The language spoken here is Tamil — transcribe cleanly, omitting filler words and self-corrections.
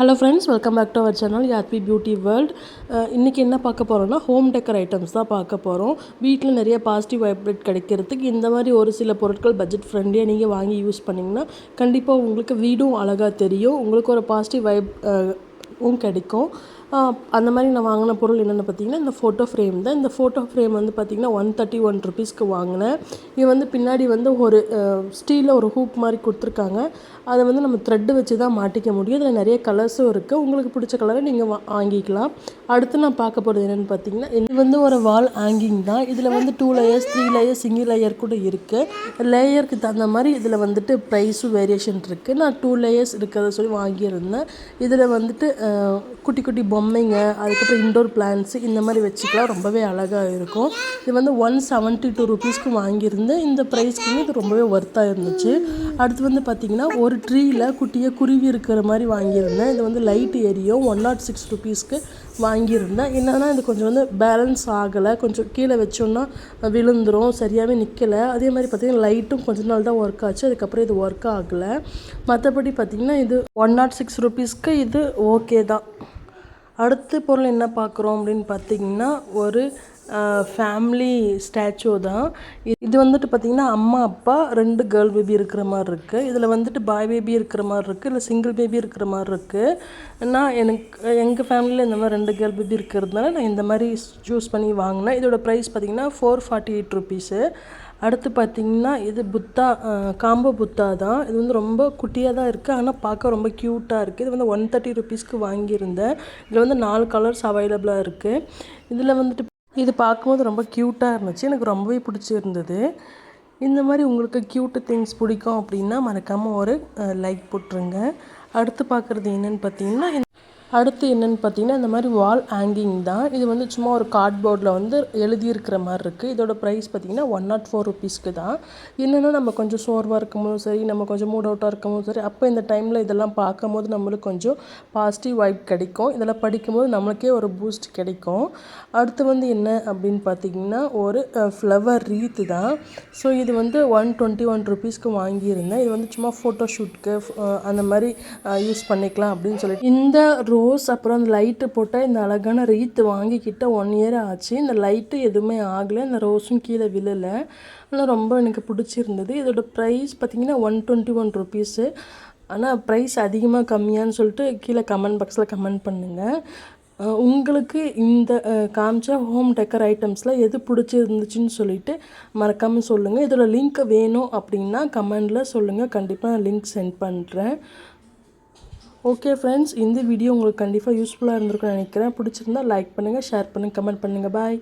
Hello friends, welcome back to our channel Yathvi beauty world. இன்றைக்கி என்ன பார்க்க போகிறோம்னா ஹோம் டெக்கர் ஐட்டம்ஸ் தான் பார்க்க போகிறோம். வீட்டில் நிறைய பாசிட்டிவ் வைப்ரேட் கிடைக்கிறதுக்கு இந்த மாதிரி ஒரு சில பொருட்கள் பட்ஜெட் ஃப்ரெண்ட்லியாக நீங்கள் வாங்கி யூஸ் பண்ணிங்கன்னா கண்டிப்பாக உங்களுக்கு வீடும் அழகாக தெரியும், உங்களுக்கு ஒரு பாசிட்டிவ் வைப்பும் கிடைக்கும். அந்த மாதிரி நான் வாங்கின பொருள் என்னென்னு பார்த்தீங்கன்னா இந்த ஃபோட்டோ ஃப்ரேம் தான். இந்த ஃபோட்டோ ஃப்ரேம் வந்து பார்த்திங்கன்னா 131 ருபீஸ்க்கு வாங்கினேன். இது வந்து பின்னாடி வந்து ஒரு ஸ்டீலில் ஒரு ஹூக் மாதிரி கொடுத்துருக்காங்க. அதை வந்து நம்ம த்ரெட்டு வச்சு தான் மாட்டிக்க முடியும். இதில் நிறைய கலர்ஸும் இருக்குது. உங்களுக்கு பிடிச்ச கலரை நீங்கள் வாங்கிக்கலாம். அடுத்து நான் பார்க்க போகிறது என்னென்னு பார்த்தீங்கன்னா இது வந்து ஒரு வால் ஹேங்கிங் தான். இதில் வந்து 2 லேயர்ஸ் 3 லேயர்ஸ் சிங்கிள் லேயர் கூட இருக்குது. லேயருக்கு தகுந்த மாதிரி இதில் வந்துட்டு ப்ரைஸும் வேரியேஷன் இருக்குது. நான் 2 லேயர்ஸ் இருக்கிறத சொல்லி வாங்கியிருந்தேன். இதில் வந்துட்டு குட்டி குட்டி பொம்மைங்க, அதுக்கப்புறம் இன்டோர் பிளான்ட்ஸு இந்த மாதிரி வச்சுக்கலாம். ரொம்பவே அழகாக இருக்கும். இது வந்து 172 ருபீஸ்க்கு வாங்கியிருந்தேன். இந்த ப்ரைஸ்க்கு இது ரொம்பவே ஒர்த்தாக இருந்துச்சு. அடுத்து வந்து பார்த்திங்கன்னா ஒரு ட்ரீயில் குட்டியாக குருவி இருக்கிற மாதிரி வாங்கியிருந்தேன். இது வந்து லைட் எரியும். 106 ருபீஸ்க்கு வாங்கியிருந்தேன். என்னென்னா இது கொஞ்சம் வந்து பேலன்ஸ் ஆகலை, கொஞ்சம் கீழே வச்சோன்னா விழுந்துடும், சரியாகவே நிற்கலை. அதே மாதிரி பார்த்திங்கன்னா லைட்டும் கொஞ்ச நாள் தான் ஒர்க் ஆச்சு, அதுக்கப்புறம் இது ஒர்க் ஆகலை. மற்றபடி பார்த்திங்கன்னா இது 106 ருபீஸ்க்கு இது ஓகே தான். அடுத்த பொருள் என்ன பார்க்குறோம் அப்படின்னு பார்த்திங்கன்னா ஒரு ஃபேமிலி ஸ்டாச்சு தான். இது வந்துட்டு பார்த்திங்கன்னா அம்மா அப்பா 2 கேர்ள் பேபி இருக்கிற மாதிரி இருக்குது. இதில் வந்துட்டு பாய் பேபி இருக்கிற மாதிரி இருக்குது, இல்லை சிங்கிள் பேபி இருக்கிற மாதிரி இருக்குது. நான் எங்கள் ஃபேமிலியில் இந்த மாதிரி 2 கேர்ள் பேபி இருக்கிறதுனால நான் இந்த மாதிரி சூஸ் பண்ணி வாங்கினேன். இதோட ப்ரைஸ் பார்த்திங்கன்னா 448 ருபீஸு. அடுத்து பார்த்திங்கன்னா இது புத்தா, காம்போ புத்தா தான். இது வந்து ரொம்ப குட்டியாக தான் இருக்குது, ஆனால் பார்க்க ரொம்ப க்யூட்டாக இருக்குது. இது வந்து 130 ருபீஸ்க்கு வாங்கியிருந்தேன். இதில் வந்து 4 கலர்ஸ் அவைலபிளாக இருக்குது. இதில் வந்துட்டு இது பார்க்கும்போது ரொம்ப க்யூட்டாக இருந்துச்சு, எனக்கு ரொம்பவே பிடிச்சிருந்தது. இந்த மாதிரி உங்களுக்கு க்யூட்டு திங்ஸ் பிடிக்கும் அப்படின்னா மறக்காமல் ஒரு லைக் போட்டுருங்க. அடுத்து பார்க்குறது என்னென்னு பார்த்தீங்கன்னா இந்த மாதிரி வால் ஹேங்கிங் தான். இது வந்து சும்மா ஒரு கார்ட்போர்டில் வந்து எழுதியிருக்கிற மாதிரி இருக்குது. இதோட ப்ரைஸ் பார்த்திங்கன்னா 104 ருபீஸ்க்கு தான். என்னென்னா நம்ம கொஞ்சம் சோர்வாக இருக்கும்போதும் சரி, நம்ம கொஞ்சம் மூட் அவுட்டாக இருக்கும்போதும் சரி, அப்போ இந்த டைமில் இதெல்லாம் பார்க்கும்போது நம்மளுக்கு கொஞ்சம் பாசிட்டிவ் வைப் கிடைக்கும். இதெல்லாம் படிக்கும்போது நம்மளுக்கே ஒரு பூஸ்ட் கிடைக்கும். அடுத்து வந்து என்ன அப்படின்னு பார்த்திங்கன்னா ஒரு ஃப்ளவர் ரீத்து தான். ஸோ இது வந்து 121 ருபீஸ்க்கு வாங்கியிருந்தேன். இது வந்து சும்மா ஃபோட்டோ ஷூட்க்கு அந்த மாதிரி யூஸ் பண்ணிக்கலாம் அப்படின்னு சொல்லிட்டு இந்த ரோஸ் அப்புறம் அந்த லைட்டு போட்டால் இந்த அழகான ரீத்து வாங்கிக்கிட்ட 1 இயர் ஆச்சு. இந்த லைட்டு எதுவுமே ஆகலை, இந்த ரோஸும் கீழே விழலை. ஆனால் ரொம்ப எனக்கு பிடிச்சிருந்தது. இதோட ப்ரைஸ் பார்த்திங்கன்னா 121 ருபீஸு. ஆனால் ப்ரைஸ் அதிகமாக கம்மியான்னு சொல்லிட்டு கீழே கமெண்ட் பாக்ஸில் கமெண்ட் பண்ணுங்கள். உங்களுக்கு இந்த காமிச்ச ஹோம் டெக்கர் ஐட்டம்ஸில் எது பிடிச்சிருந்துச்சின்னு சொல்லிட்டு மறக்காமல் சொல்லுங்கள். இதோட லிங்க் வேணும் அப்படின்னா கமெண்டில் சொல்லுங்கள், கண்டிப்பாக நான் லிங்க் சென்ட் பண்ணுறேன். ஓகே ஃப்ரெண்ட்ஸ், இந்த வீடியோ உங்களுக்கு கண்டிப்பாக யூஸ்ஃபுல்லாக இருந்திருக்குன்னு நினைக்கிறேன். பிடிச்சிருந்தா லைக் பண்ணுங்கள், ஷேர் பண்ணுங்கள், கமெண்ட் பண்ணுங்கள். பாய்.